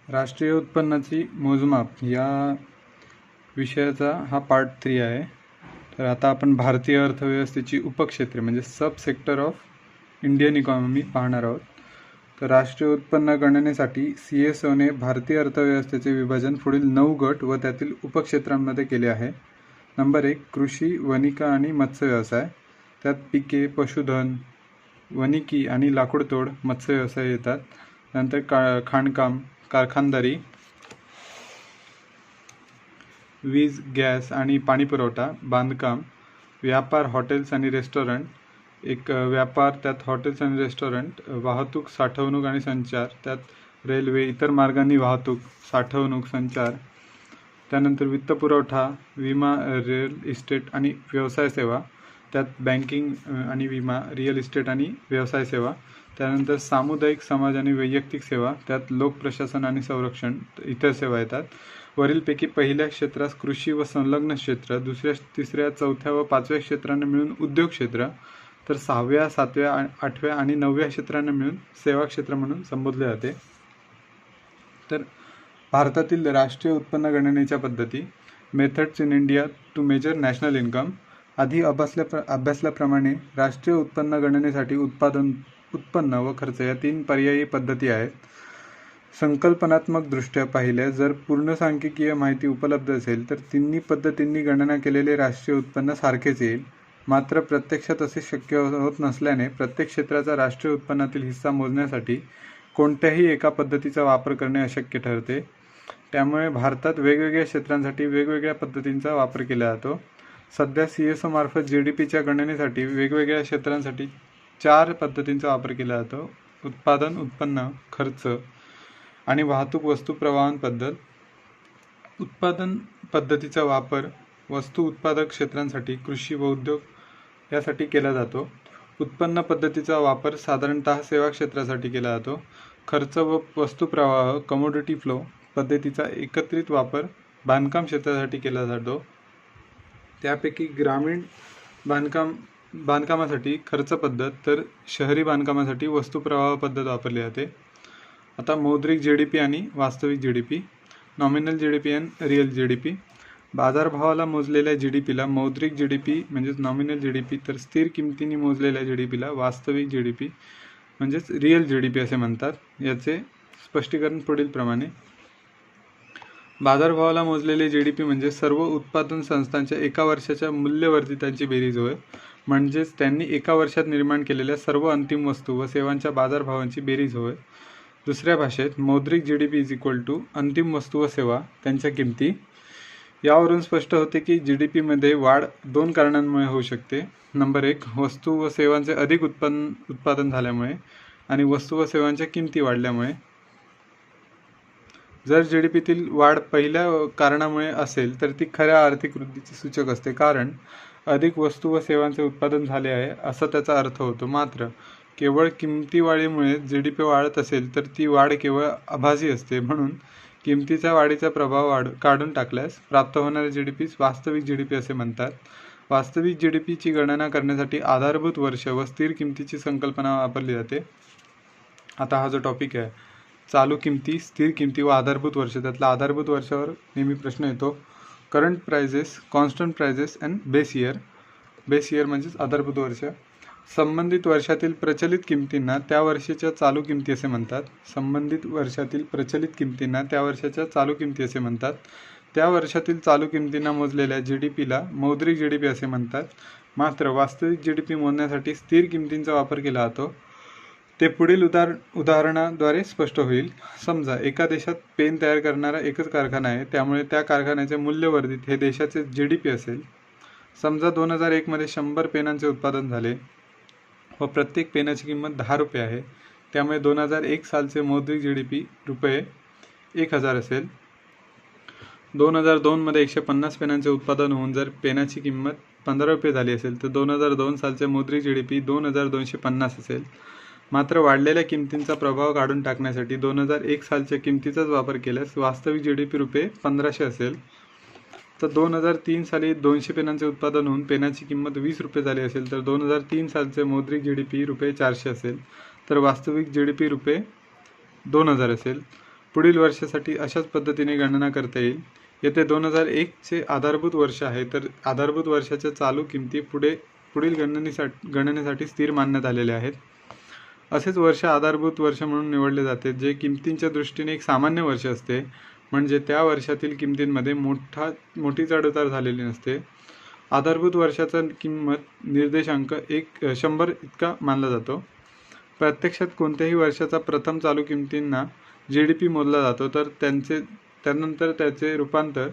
राष्ट्रीय उत्पन्नाची मोजमाप या विषयाचा हा पार्ट 3 आहे. तर आता आपण भारतीय अर्थव्यवस्थेची उपक्षेत्रे म्हणजे सब सेक्टर ऑफ इंडियन इकॉनॉमी पाहणार आहोत. तर राष्ट्रीय उत्पन्न गणनेसाठी CSOने भारतीय अर्थव्यवस्थेचे विभाजन पुढील 9 गट व त्यातील उपक्षेत्रांमध्ये केले आहे. नंबर 1 कृषी, वनिका आणि मत्स्य व्यवसाय. त्यात पिके, पशुधन, वनिकी आणि लाकूडतोड मत्स्य व्यवसाय येतात. नंतर खाणकाम, कारखानदारी, वीज, गॅस आणि पाणी पुरवठा, बांधकाम, व्यापार, हॉटेल्स आणि रेस्टॉरंट, एक व्यापार त्यात हॉटेल्स आणि रेस्टॉरंट, वाहतूक, साठवणूक आणि संचार, त्यात रेल्वे, इतर मार्गांनी वाहतूक, साठवणूक, संचार. त्यानंतर वित्तपुरवठा, विमा, रिअल इस्टेट आणि व्यवसाय सेवा, त्यात बँकिंग आणि विमा, रिअल इस्टेट आणि व्यवसाय सेवा. त्यानंतर सामुदायिक, समाज आणि वैयक्तिक सेवा, त्यात लोकप्रशासन आणि संरक्षण, इतर सेवा येतात. वरीलपैकी पहिल्या क्षेत्रास कृषी व संलग्न क्षेत्र, दुसऱ्या, तिसऱ्या, चौथ्या व पाचव्या क्षेत्रांना मिळून उद्योग क्षेत्र, तर 6व्या, 7व्या, 8व्या आणि 9व्या क्षेत्रांना मिळून सेवा क्षेत्र म्हणून संबोधले जाते. तर भारतातील राष्ट्रीय उत्पन्न गणनेच्या पद्धती. Methods in India to measure national income. आधी अभ्यासल्याप्रमाणे राष्ट्रीय उत्पन्न गणनेसाठी उत्पन्न व खर्च या 3 पर्यायी पद्धती आहेत. संकल्पनात्मक दृष्ट्या पाहिल्या जर पूर्ण सांख्यिकीय माहिती उपलब्ध असेल तर तिन्ही पद्धतींनी गणना केलेले राष्ट्रीय उत्पन्न सारखेच येईल. मात्र प्रत्यक्षात असे शक्य होत नसल्याने प्रत्येक क्षेत्राचा राष्ट्रीय उत्पन्नातील हिस्सा मोजण्यासाठी कोणत्याही एका पद्धतीचा वापर करणे अशक्य ठरते. त्यामुळे भारतात वेगवेगळ्या क्षेत्रांसाठी वेगवेगळ्या पद्धतींचा वापर केला जातो. सध्या CSO मार्फत GDPच्या गणनेसाठी वेगवेगळ्या क्षेत्रांसाठी 4 पद्धतींचा वापर केला जातो. उत्पादन, उत्पन्न, खर्च आणि वाहतूक वस्तू प्रवाहन पद्धत. उत्पादन पद्धतीचा वापर वस्तू उत्पादक क्षेत्रांसाठी, कृषी व उद्योग यासाठी केला जातो. उत्पन्न पद्धतीचा वापर साधारणतः सेवा क्षेत्रासाठी केला जातो. खर्च व वस्तू प्रवाह, कमोडिटी फ्लो पद्धतीचा एकत्रित वापर बांधकाम क्षेत्रासाठी केला जातो. त्यापैकी ग्रामीण बांधकामासाठी खर्च पद्धत तर शहरी बांधकामासाठी वस्तू प्रवाह पद्धत वापरली जाते. आता मौद्रिक GDP आणि वास्तविक GDP. नॉमिनल GDP आणि रिअल GDP. बाजारभावाला मोजलेल्या GDPला मौद्रिक GDP म्हणजेच नॉमिनल GDP, तर स्थिर किमतीने मोजलेल्या GDPला वास्तविक GDP म्हणजेच रिअल GDP असे म्हणतात. याचे स्पष्टीकरण पुढील प्रमाणे. बाजारभावाला मोजलेले GDP म्हणजे सर्व उत्पादन संस्थांच्या एका वर्षाच्या मूल्यवर्धितांची बेरीज होय. म्हणजेच त्यांनी एका वर्षात निर्माण केलेल्या सर्व अंतिम वस्तू व सेवांच्या बाजारभावांची बेरीज होय. दुसऱ्या भाषेत मौद्रिक GDP इज इक्वल टू अंतिम वस्तू व सेवा त्यांच्या किमती. यावरून स्पष्ट होते की GDPमध्ये वाढ 2 कारणांमुळे होऊ शकते. नंबर 1 वस्तू व सेवांचे अधिक उत्पादन झाल्यामुळे आणि वस्तू व सेवांच्या किमती वाढल्यामुळे. जर GDPतील वाढ पहिल्या कारणामुळे असेल तर ती खऱ्या आर्थिक वृद्धीचे सूचक असते, कारण अधिक वस्तू व सेवांचे उत्पादन झाले आहे असा त्याचा अर्थ होतो. मात्र केवळ किमती वाढीमुळे GDP वाढत असेल तर ती वाढ केवळ आभासी असते. म्हणून किमतीच्या वाढीचा प्रभाव काढून टाकल्यास प्राप्त होणारे GDP वास्तविक GDP असे म्हणतात. वास्तविक GDPची गणना करण्यासाठी आधारभूत वर्ष व स्थिर किमतीची संकल्पना वापरली जाते. आता हा जो टॉपिक आहे, चालू किमती, स्थिर किमती व आधारभूत वर्ष, त्यातला आधारभूत वर्षावर नेहमी प्रश्न येतो. Current prices, constant prices and base year. Base year म्हणजेच आधारभूत वर्ष. संबंधित वर्षातील प्रचलित किमतींना त्या वर्षाच्या चालू किमती असे म्हणतात. संबंधित वर्षातील प्रचलित किमतींना त्या वर्षाच्या चालू किमती असे म्हणतात. त्या वर्षातील चालू किमतींना मोजलेल्या GDPला मौद्रिक GDP असे म्हणतात. मात्र वास्तविक GDP मोजण्यासाठी स्थिर किमतींचा वापर केला जातो. ते पुढील उदाहरणाद्वारे स्पष्ट होईल. समजा एका देशात पेन तयार करणारा एकच कारखाना आहे, त्यामुळे त्या कारखान्याचे मूल्यवर्धित हे देशाचे GDP असेल. समजा 2001 मध्ये 100 पेनांचे उत्पादन झाले व प्रत्येक पेनाची किंमत 10 रुपये आहे, त्यामुळे 2001 सालचे मौद्रिक GDP रुपये 1000 असेल. 2002 मध्ये 150 पेनांचे उत्पादन होऊन जर पेनाची किंमत 15 रुपये झाली असेल तर 2002 सालचे मौद्रिक GDP 2250 असेल. मात्र वाढलेल्या किमतींचा प्रभाव काढून टाकण्यासाठी 2001 सालच्या किमतीचाच वापर केल्यास वास्तविक GDP रुपये 1500 असेल. तर 2003 साली 200 पेनांचे उत्पादन होऊन पेनाची किंमत 20 रुपये झाली असेल तर 2003 सालचे मौद्रिक GDP रुपये 400 असेल. तर वास्तविक GDP रुपये 2000 असेल. पुढील वर्षासाठी अशाच पद्धतीने गणना करता येईल. येथे 2001चे आधारभूत वर्ष आहे, तर आधारभूत वर्षाच्या चालू किमती पुढील गणनेसाठी स्थिर मानण्यात आलेल्या आहेत. असेच वर्ष आधारभूत वर्ष म्हणून निवडले जाते, जे किमतींच्या दृष्टीने एक सामान्य वर्ष असते, म्हणजे त्या वर्षातील किमतींमध्ये मोठी चढउतार झालेली नसते. आधारभूत वर्षाचा किंमत निर्देशांक 100 इतका मानला जातो. प्रत्यक्षात कोणत्याही वर्षाचा प्रथम चालू किमतींना GDP मोजला जातो, तर त्यानंतर त्याचे रूपांतर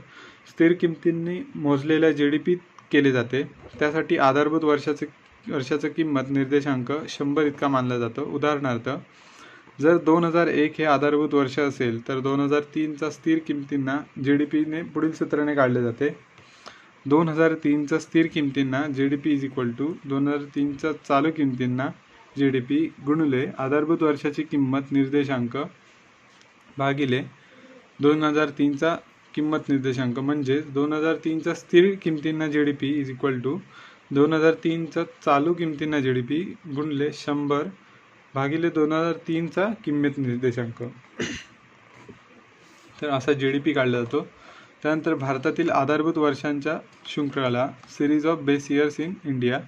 स्थिर किमतींनी मोजलेल्या GDP केले जाते. त्यासाठी आधारभूत वर्षाचा किंमत निर्देशांक 100 इतका मानला जातो. उदाहरणार्थ, जर 2001 हे आधारभूत वर्ष असेल, तर 2003चा स्थिर किमतींना GDPने पुढील सूत्राने काढले जाते. 2003चा स्थिर किमतींना GDP = 2003च्या चालू किमतींना GDP गुणिले आधारभूत वर्षाची किंमत निर्देशांक भागिले 2003चा किंमत निर्देशांक, म्हणजे 2003च्या स्थिर किमतींना GDP = 2003च्या चालू किमतींना GDP गुणिले 100 भागिले 2003चा किंमत निर्देशांक. तर असा GDP काढला जातो. त्यानंतर भारतातील आधारभूत वर्षांच्या शृंखला series of base years in India.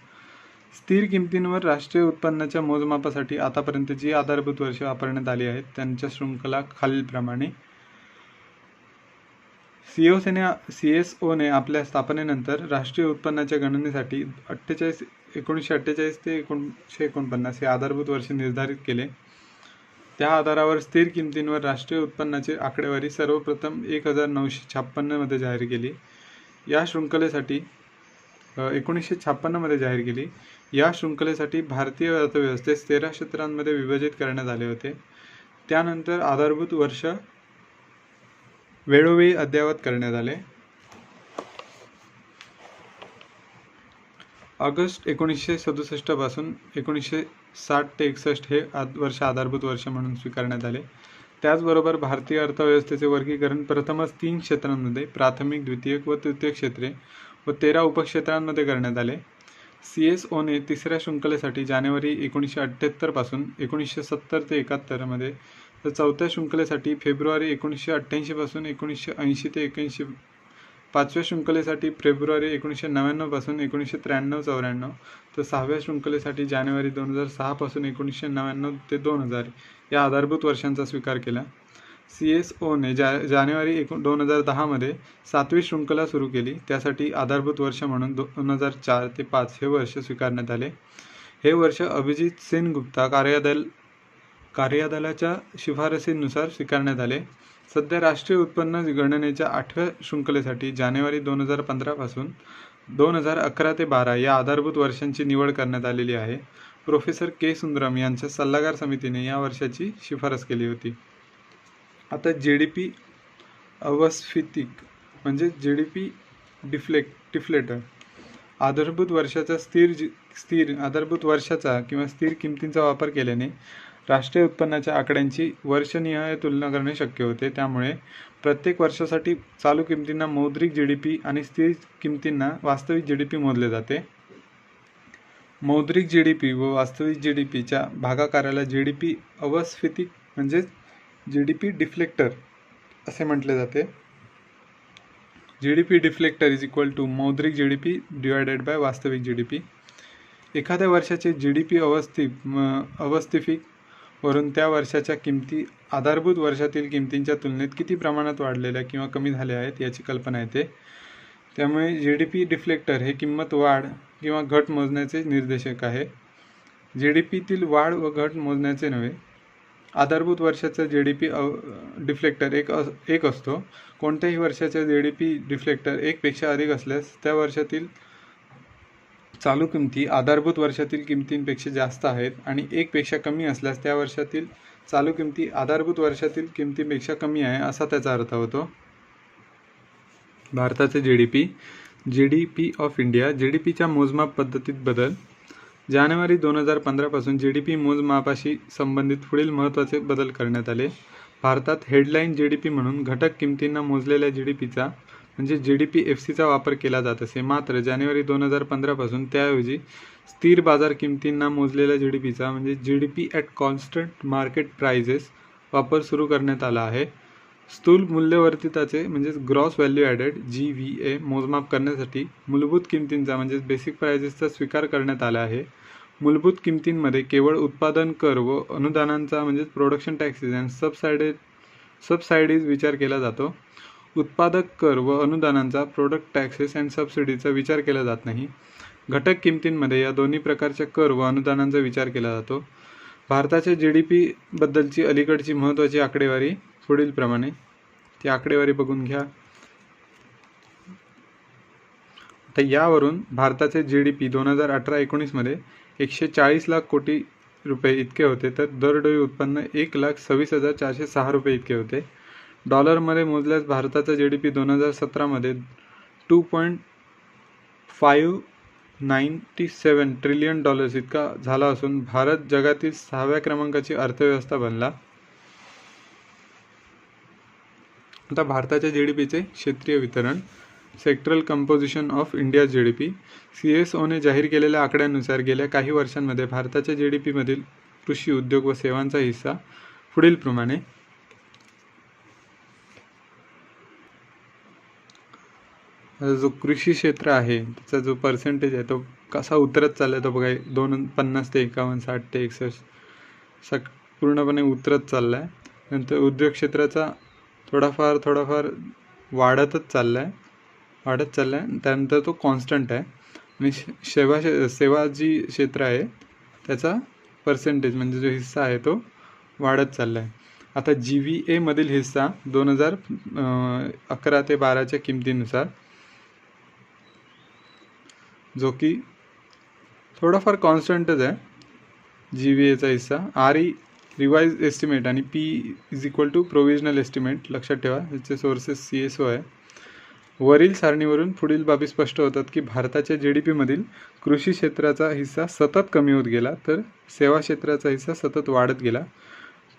स्थिर किमतींवर राष्ट्रीय उत्पन्नाच्या मोजमापासाठी आतापर्यंत जी आधारभूत वर्ष वापरण्यात आली आहेत त्यांच्या शृंखला खालीलप्रमाणे. CSOने आपल्या स्थापनेनंतर राष्ट्रीय उत्पन्नाच्या गणनेसाठी 1948 ते 1949 हे आधारभूत वर्ष निर्धारित केले. त्या आधारावर स्थिर किमतींवर राष्ट्रीय उत्पन्नाची आकडेवारी सर्वप्रथम 1956 मध्ये जाहीर केली. या शृंखलेसाठी 1956 मध्ये जाहीर केली. या शृंखलेसाठी भारतीय अर्थव्यवस्थेस 13 क्षेत्रांमध्ये विभाजित करण्यात आले होते. त्यानंतर आधारभूत वर्ष वेळोवेळी अद्ययावत करण्यात आले. ऑगस्ट 1967 पासून 1960 ते 61 हे वर्ष आधारभूत वर्ष म्हणून स्वीकारण्यात आले. त्याचबरोबर भारतीय अर्थव्यवस्थेचे वर्गीकरण प्रथमच 3 क्षेत्रांमध्ये प्राथमिक, द्वितीयक व तृतीय क्षेत्रे व 13 उपक्षेत्रांमध्ये करण्यात आले. CSOने तिसऱ्या शृंखलेसाठी जानेवारी 1978 पासून 1970 ते 71 मध्ये, तर चौथ्या शृंखलेसाठी फेब्रुवारी 1988 पासून 1980 ते 81, पाचव्या शृंखलेसाठी फेब्रुवारी 1999 पासून 1993-94, तर सहाव्या शृंखलेसाठी जानेवारी 2006 पासून 1999 ते 2000 या आधारभूत वर्षांचा स्वीकार केला. CSOने जानेवारी 2010 मध्ये 7वी शृंखला सुरू केली. त्यासाठी आधारभूत वर्ष म्हणून 2004 ते 5 हे वर्ष स्वीकारण्यात आले. हे वर्ष अभिजित सेनगुप्ता कार्यदलाच्या शिफारसीनुसार स्वीकारण्यात आले. सध्या राष्ट्रीय उत्पन्न गणनेच्या 8व्या शृंखलेसाठी जानेवारी 2015 पासून 2011 ते 12 या आधारभूत वर्षांची निवड करण्यात आलेली आहे. प्रोफेसर के. सुंदरम यांच्या सल्लागार समितीने या वर्षाची शिफारस केली होती. आता GDP अवस्फीतिक म्हणजे GDP डिफ्लेटर. आधारभूत किमतींचा वापर केल्याने राष्ट्रीय उत्पन्नाच्या आकड्यांची वर्षनिहाय तुलना करणे शक्य होते. त्यामुळे प्रत्येक वर्षासाठी चालू किमतींना मौद्रिक GDP आणि स्थिर किमतींना वास्तविक GDP मोजले जाते. मौद्रिक GDP व वास्तविक GDPच्या भागाकाराला GDP अवस्फीतिक म्हणजे GDP डिफ्लेक्टर असे म्हटले जाते. GDP डिफ्लेक्टर = मौद्रिक GDP / वास्तविक GDP. एखाद्या वर्षाचे GDP अवस्थितिक वरून त्या वर्षाच्या किमती आधारभूत वर्षातील किमतींच्या तुलनेत किती प्रमाणात वाढलेल्या किंवा कमी झाल्या आहेत याची कल्पना येते. त्यामुळे GDP डिफ्लेक्टर हे किंमत वाढ किंवा घट मोजण्याचे निर्देशक आहे. GDPतील वाढ व घट मोजण्याचे नव्हे. आधारभूत वर्षाचा GDP डिफ्लेक्टर एक असतो. कोणत्याही वर्षाचा GDP डिफ्लेक्टर 1 पेक्षा अधिक असल्यास त्या वर्षातील चालू किमती आधारभूत वर्षातील किमतींपेक्षा जास्त आहेत आणि 1 पेक्षा कमी असल्यास त्या वर्षातील चालू किमती आधारभूत वर्षातील किमतीपेक्षा कमी आहे असा त्याचा अर्थ होतो. भारताचे GDP ऑफ इंडिया. GDPच्या मोजमाप पद्धतीत बदल. जानेवारी 2015 पासून GDP मोजमापाशी संबंधित पुढील महत्त्वाचे बदल करण्यात आले. भारतात हेडलाईन GDP म्हणून घटक किमतींना मोजलेल्या GDPचा म्हणजे GDP-FCचा वापर केला जात असे. मात्र जानेवारी 2015 पासून त्याऐवजी स्थिर बाजार किमतींना मोजलेल्या GDPचा म्हणजे GDP at constant market prices वापर सुरू करण्यात आला आहे. स्थूल मूल्यवर्धिताचे म्हणजेच ग्रॉस व्हॅल्यू ॲडेड GVA मोजमाप करण्यासाठी मूलभूत किमतींचा म्हणजेच बेसिक प्राइजेसचा स्वीकार करण्यात आला आहे. मूलभूत किमतींमध्ये केवळ उत्पादन कर व अनुदानांचा म्हणजेच प्रोडक्शन टॅक्सेस अँड सबसायडीज विचार केला जातो. उत्पादक कर व अनुदानांचा प्रोडक्ट टॅक्सेस अँड सबसिडीचा विचार केला जात नाही. घटक किमतींमध्ये या दोन्ही प्रकारच्या कर व अनुदानांचा विचार केला जातो. भारताच्या GDP बद्दलची अलीकडची महत्त्वाची आकडेवारी पुढील प्रमाणे. ती आकडेवारी बघून घ्या. तर यावरून भारताचे GDP 2018-19 मध्ये 140 लाख कोटी रुपये इतके होते, तर दरडोई उत्पन्न 1,26,406 रुपये इतके होते. डॉलरमध्ये मोजल्यास भारताचा GDP 2017 मध्ये $2.597 ट्रिलियन इतका झाला असून भारत जगातील 6व्या क्रमांकाची अर्थव्यवस्था बनला. आता भारताच्या GDPचे क्षेत्रीय वितरण. Sectoral composition of India GDP. CSOने जाहीर केलेल्या आकड्यानुसार गेल्या काही वर्षांमध्ये भारताच्या GDP मधील कृषी उद्योग व सेवांचा हिस्सा पुढील प्रमाणे. जो कृषी क्षेत्र आहे त्याचा जो पर्सेंटेज आहे तो कसा उतरत चालला तो बघा. 50 ते 51, 60 ते 61 पूर्णपणे उतरत चालला आहे. नंतर उद्योग क्षेत्राचा थोडाफार वाढत चालला आहे. त्यानंतर तो कॉन्स्टंट आहे. आणि सेवा जी क्षेत्र आहे त्याचा पर्सेंटेज म्हणजे जो हिस्सा आहे तो वाढत चालला आहे. आता GVA मधील हिस्सा 2011 ते 12च्या किमतीनुसार, जो की थोडाफार कॉन्स्टंटच आहे GVAचा हिस्सा. RE रिवाइज एस्टिमेट आणि P = प्रोव्हिजनल एस्टिमेट लक्षात ठेवा. याचे सोर्सेस CSO आहे. वरील सारणीवरून पुढील बाबी स्पष्ट होतात की भारताच्या GDP मधील कृषी क्षेत्राचा हिस्सा सतत कमी होत गेला, तर सेवा क्षेत्राचा हिस्सा सतत वाढत गेला.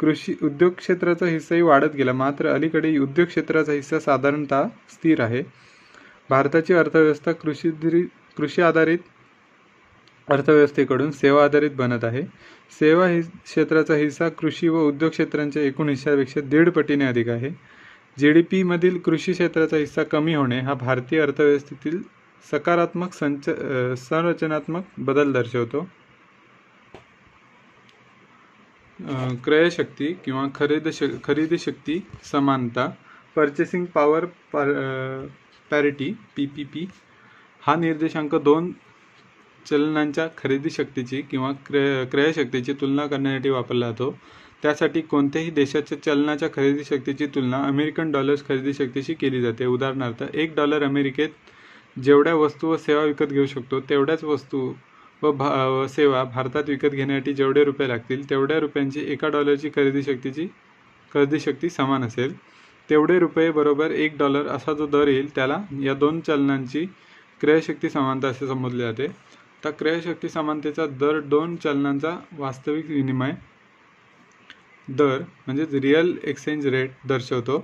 उद्योग क्षेत्राचा हिस्साही वाढत गेला, मात्र अलीकडे उद्योग क्षेत्राचा हिस्सा साधारणतः स्थिर आहे. भारताची अर्थव्यवस्था कृषी आधारित अर्थव्यवस्थेकडून सेवा आधारित बनत आहे. सेवा क्षेत्राचा हिस्सा कृषी व उद्योग क्षेत्रांच्या एकूण हिस्सापेक्षा 1.5 पटीने अधिक आहे. GDP मधील कृषी क्षेत्राचा हिस्सा कमी होणे हा भारतीय अर्थव्यवस्थेतील सकारात्मक संरचनात्मक बदल दर्शवतो. क्रयशक्ती किंवा खरेदी शक्ती समानता, पर्चेसिंग पॉवर पॅरिटी PPP हा निर्देशांक दोन चलनांच्या खरेदी शक्तीची किंवा क्रयशक्तीची तुलना करण्यासाठी वापरला जातो. त्यासाठी कोणत्याही देशाच्या चलनाच्या खरेदी शक्तीची तुलना अमेरिकन डॉलर्स खरेदी शक्तीशी केली जाते. उदाहरणार्थ $1 अमेरिकेत जेवढ्या वस्तू व सेवा विकत घेऊ शकतो तेवढ्याच वस्तू व सेवा भारतात विकत घेण्यासाठी जेवढे रुपये लागतील तेवढ्या रुपयांची $1 खरेदी शक्ती समान असेल. तेवढे रुपये बरोबर $1 असा जो दर येईल त्याला या दोन चलनांची क्रयशक्ती समानता असे संबोधले जाते. तर क्रयशक्ती समानतेचा दर दोन चलनांचा वास्तविक विनिमय दर म्हणजेच रिअल एक्सचेंज रेट दर्शवतो.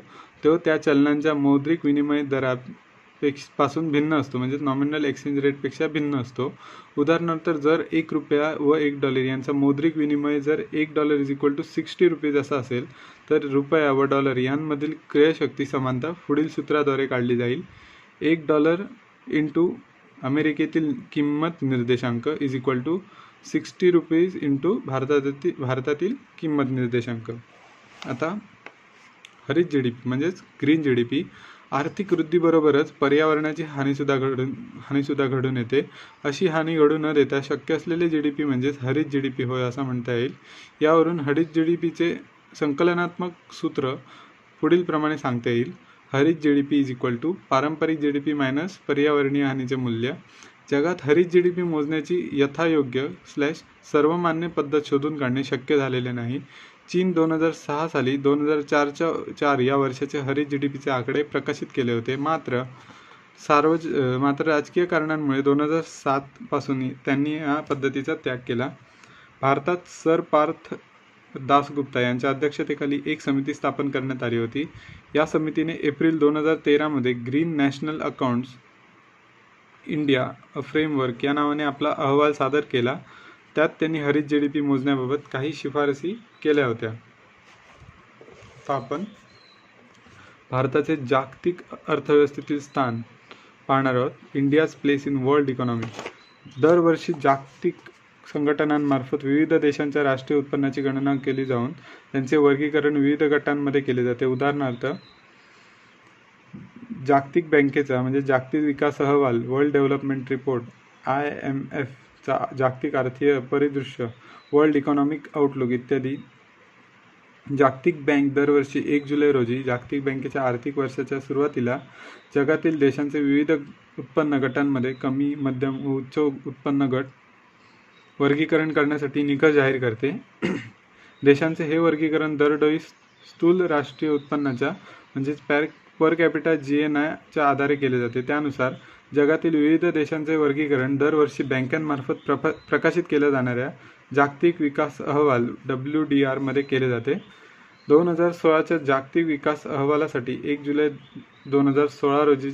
तो त्या चलनांच्या मौद्रिक विनिमय दरापासून भिन्न असतो, म्हणजे नॉमिनल एक्सचेंज रेटपेक्षा भिन्न असतो. उदाहरणार्थ जर $1 व $1 यांचा मौद्रिक विनिमय जर $1 = 60 रुपीज असा असेल तर रुपया व डॉलर यांमधील क्रयशक्ती समानता पुढील सूत्राद्वारे काढली जाईल. $1 × अमेरिकेतील किंमत निर्देशांक = 60 रुपीज × भारतातील किंमत निर्देशांक. आता हरित GDP म्हणजेच ग्रीन GDP. आर्थिक वृद्धीबरोबरच पर्यावरणाची हानीसुद्धा घडून येते. अशी हानी घडू न देता शक्य असलेले GDP म्हणजेच हरित GDP होय असं म्हणता येईल. यावरून हरित GDPचे संकलनात्मक सूत्र पुढील प्रमाणे सांगता येईल. हरित GDP = पारंपरिक GDP - पर्यावरणीय हानीचे मूल्य. जगात हरित GDP मोजण्याची यथायोग्य सर्वमान्य पद्धत शोधून काढणे शक्य झालेले नाही. चीन 2006 साली 2004 या वर्षाचे हरित GDPचे आकडे प्रकाशित केले होते. मात्र राजकीय कारणांमुळे 2007 पासून त्यांनी या पद्धतीचा त्याग केला. भारतात सर पार्थ दासगुप्ता यांच्या अध्यक्षतेखाली एक समिती स्थापन करण्यात आली होती. या समितीने एप्रिल 2013 मध्ये green national accounts India a framework या नावाने आपला अहवाल सादर केला. त्यात त्यांनी हरित GDP मोजण्याबाबत काही शिफारसी केल्या होत्या. तर आपण भारताचे जागतिक अर्थव्यवस्थेतील स्थान पाहणार आहोत. India's place in world economy. दरवर्षी जागतिक संघटनांमार्फत विविध देशांच्या राष्ट्रीय उत्पन्नाची गणना केली जाऊन त्यांचे वर्गीकरण विविध गटांमध्ये केले जाते. उदाहरणार्थ जागतिक बँकेचा म्हणजे जागतिक विकास अहवाल, वर्ल्ड डेव्हलपमेंट रिपोर्ट, IMF चा जागतिक आर्थिक परिदृश्य, वर्ल्ड इकॉनॉमिक आउटलुक इत्यादी. जागतिक बँक दरवर्षी 1 जुलै रोजी जागतिक बँकेच्या आर्थिक वर्षाच्या सुरुवातीला जगातील देशांचे विविध उत्पन्न गटांमध्ये कमी, मध्यम व उच्च उत्पन्न गट वर्गीकरण करण्यासाठी निकष जाहीर करते. देशांचे हे वर्गीकरण दरडोई स्थूल राष्ट्रीय उत्पन्नाच्या म्हणजेच पर कॅपिटा GNI च्या आधारे केले जाते. त्यानुसार जगातील विविध देशांचे वर्गीकरण दरवर्षी बँकांमार्फत प्रकाशित केल्या जाणाऱ्या जागतिक विकास अहवाल WDR मध्ये केले जाते. 2016च्या जागतिक विकास अहवालासाठी 1 जुलै 2016 रोजी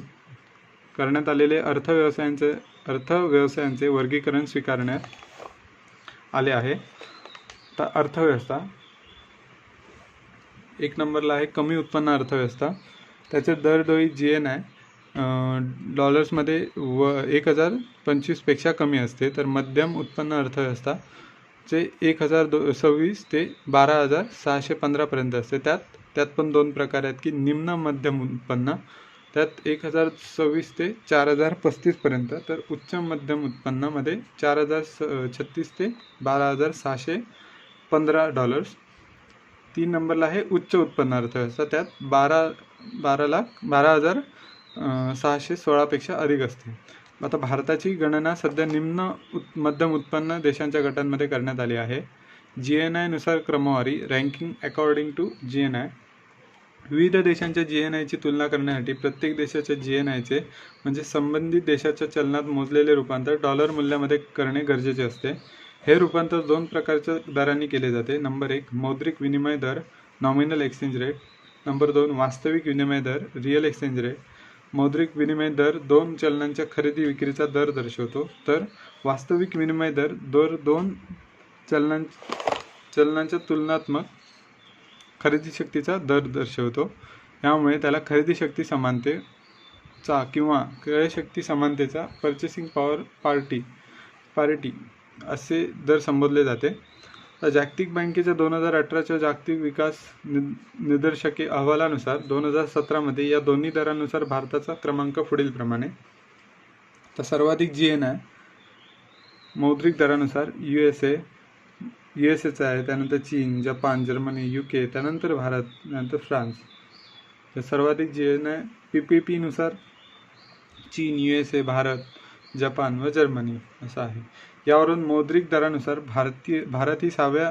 करण्यात आलेले अर्थव्यवसायांचे वर्गीकरण स्वीकारण्यात आले आहे. तर अर्थव्यवस्था 1 नंबरला आहे कमी उत्पन्न अर्थव्यवस्था. त्याचे दरडोई GNI डॉलर्समध्ये 1025 पेक्षा कमी असते. तर मध्यम उत्पन्न अर्थव्यवस्था चे 1026 ते 12,615 पर्यंत असते. त्यात पण 2 प्रकार आहेत की निम्न मध्यम उत्पन्न, त्यात 1026 ते 4035 पर्यंत. तर उच्च मध्यम उत्पन्नामध्ये 4036 ते 12,615 डॉलर्स. 3 नंबरला आहे उच्च उत्पन्न अर्थव्यवस्था. त्यात 12,616 पेक्षा अधिक असते. आता भारताची गणना सध्या निम्न मध्यम उत्पन्न देशांच्या गटांमध्ये करण्यात आली आहे. GNI नुसार क्रमवारी, रँकिंग अकॉर्डिंग टू GNI. विविध देशांच्या GNI ची तुलना करण्यासाठी प्रत्येक देशाच्या GNI चे म्हणजे संबंधित देशाच्या चलनात मोजलेले रूपांतर डॉलर मूल्यामध्ये करणे गरजेचे असते. हे रूपांतर 2 प्रकारच्या दरांनी केले जाते. नंबर 1 मौद्रिक विनिमय दर, नॉमिनल एक्सचेंज रेट. नंबर 2 वास्तविक विनिमय दर, रिअल एक्सचेंज रेट. मौद्रिक विनिमय दर 2 चलनांच्या खरेदी विक्रीचा दर दर्शवतो, तर वास्तविक विनिमय दर 2 चलनांच्या तुलनात्मक खरेदी शक्तीचा दर दर्शवतो. यामुळे त्याला खरेदी शक्ती समानतेचा किंवा क्रय शक्ती समानतेचा पर्चेसिंग पॉवर पारिटी असे दर संबोधले जाते. जागतिक बँकेच्या 2018च्या जागतिक विकास निदर्शके अहवालानुसार 2017 मध्ये या दोन्ही दरांनुसार भारताचा क्रमांक पुढील प्रमाणे. तर सर्वाधिक GNI मौद्रिक दरानुसार USA आहे, त्यानंतर चीन, जपान, जर्मनी, UK, त्यानंतर भारत, त्यानंतर फ्रान्स. तर सर्वाधिक GNI PPP नुसार चीन, USA, भारत, जपान व जर्मनी असं आहे. यावरून मौद्रिक दरानुसार भारत ही 6व्या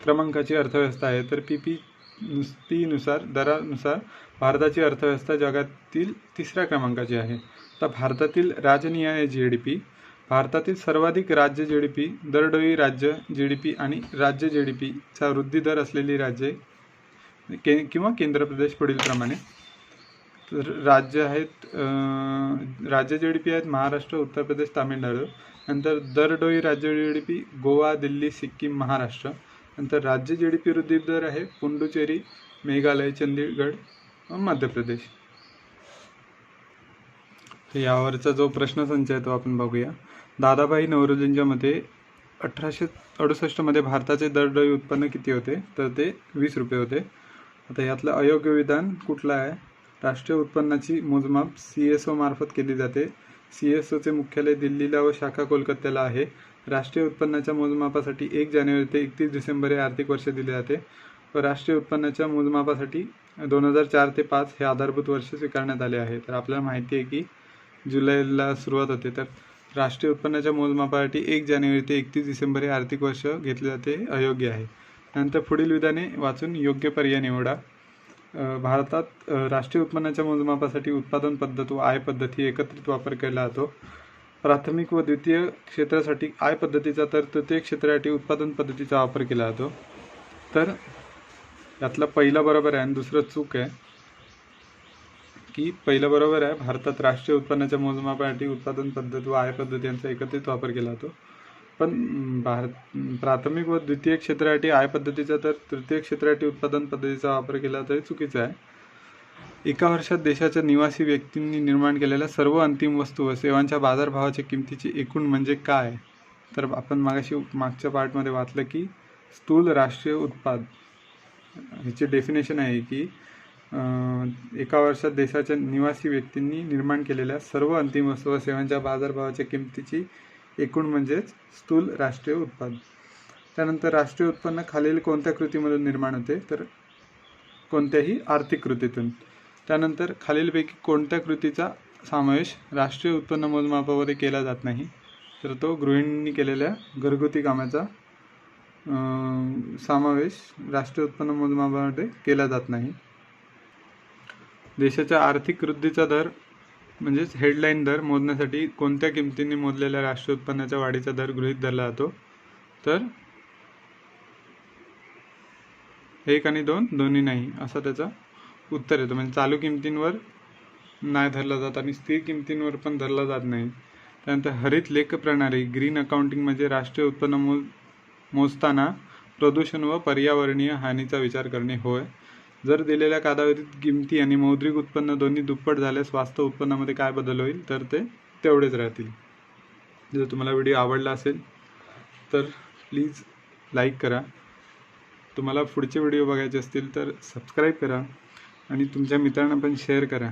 क्रमांकाची अर्थव्यवस्था आहे. तर PPP नुसार दरानुसार भारताची अर्थव्यवस्था जगातील 3ऱ्या क्रमांकाची आहे. तर भारतातील राज्यनिहाय GDP, भारतातील सर्वाधिक राज्य GDP, दरडोई राज्य GDP आणि राज्य GDP चा वृद्धी दर असलेली राज्ये किंवा केंद्र प्रदेश पुढील प्रमाणे. तर राज्य GDP आहेत महाराष्ट्र, उत्तर प्रदेश, तामिळनाडू. नंतर दरडोई राज्य GDP गोवा, दिल्ली, सिक्कीम, महाराष्ट्र. नंतर राज्य GDP वृद्धी दर आहे पुडुचेरी, मेघालय, चंदीगड व मध्य प्रदेश. तर यावरचा जो प्रश्नसंच आहे तो आपण बघूया. दादाभाई नौरोजींच्या मते 1868 मध्ये भारताचे दरडोई उत्पन्न किती होते? तर ते 20 रुपये होते. आता यातलं अयोग्य विधान कुठलं आहे? राष्ट्रीय उत्पन्नाची मोजमाप CSO मार्फत केली जाते. CSO चे मुख्यालय दिल्लीला व शाखा कोलकात्याला आहे. राष्ट्रीय उत्पन्नाच्या मोजमापासाठी 1 जानेवारी ते 31 डिसेंबर हे आर्थिक वर्ष दिले जाते व राष्ट्रीय उत्पन्नाच्या मोजमापासाठी 2004 ते 5 हे आधारभूत वर्ष स्वीकारण्यात आले आहे. तर आपल्याला माहिती आहे की जुलैला सुरुवात होते. तर राष्ट्रीय उत्पन्नाच्या मोजमापासाठी 1 जानेवारी ते 31 डिसेंबर हे आर्थिक वर्ष घेतले जाते, अयोग्य आहे. नंतर पुढील विधाने वाचून योग्य पर्याय निवडा. भारतात राष्ट्रीय उत्पन्नाच्या मोजमापासाठी उत्पादन पद्धत व आय पद्धती एकत्रित वापर केला जातो. प्राथमिक व द्वितीय क्षेत्रासाठी आय पद्धतीचा तर तृतीय क्षेत्रासाठी उत्पादन पद्धतीचा वापर केला जातो. तर यातला पहिला बरोबर आहे आणि दुसरं चूक आहे की पहिलं बरोबर आहे, भारतात राष्ट्रीय उत्पन्नाच्या मोजमापासाठी उत्पादन पद्धत व आय पद्धती यांचा एकत्रित वापर केला जातो. पण प्राथमिक व द्वितीय क्षेत्रासाठी आय पद्धतीचा तर तृतीय क्षेत्रासाठी उत्पादन पद्धतीचा वापर केला तरी चुकीचा आहे. एका वर्षात देशाच्या निवासी व्यक्तींनी निर्माण केलेल्या सर्व अंतिम वस्तू व सेवांच्या बाजारभावाच्या किमतीची एकूण म्हणजे काय? तर आपण मागच्या पार्टमध्ये वाचलं की स्थूल राष्ट्रीय उत्पाद ह्याची डेफिनेशन आहे की एका वर्षात देशाच्या निवासी व्यक्तींनी निर्माण केलेल्या सर्व अंतिम वस्तू व सेवांच्या बाजारभावाच्या किमतीची एकूण म्हणजेच स्थूल राष्ट्रीय उत्पादन. त्यानंतर राष्ट्रीय उत्पन्न खालील कोणत्या कृतीमधून निर्माण होते? तर कोणत्याही आर्थिक कृतीतून. त्यानंतर खालीलपैकी कोणत्या कृतीचा समावेश राष्ट्रीय उत्पन्न मोजमापामध्ये केला जात नाही? तर तो गृहिणींनी केलेल्या घरगुती कामाचा समावेश राष्ट्रीय उत्पन्न मोजमापामध्ये केला जात नाही. देशाच्या आर्थिक वृद्धीचा दर म्हणजेच हेडलाईन दर मोजण्यासाठी कोणत्या किमतीने मोजलेल्या राष्ट्रीय उत्पन्नाच्या वाढीचा दर गृहीत धरला जातो? तर 1 आणि 2 दोन्ही नाही असं त्याचं उत्तर येतं. म्हणजे चालू किमतींवर नाही धरला जात आणि स्थिर किमतींवर पण धरला जात नाही. त्यानंतर हरित लेख प्रणाली ग्रीन अकाउंटिंग म्हणजे राष्ट्रीय उत्पन्न मोजताना प्रदूषण व पर्यावरणीय हानीचा विचार करणे होय. जर दिलेल्या कालावधीत किमती आणि मौद्रिक उत्पन्न दोन्ही दुप्पट झाल्यास वास्तव उत्पन्नामध्ये काय बदल होईल? तर ते तेवढेच राहतील. जर तुम्हाला व्हिडिओ आवडला असेल तर प्लीज लाईक करा. तुम्हाला पुढचे व्हिडिओ बघायचे असतील तर सबस्क्राईब करा आणि तुमच्या मित्रांना पण शेअर करा.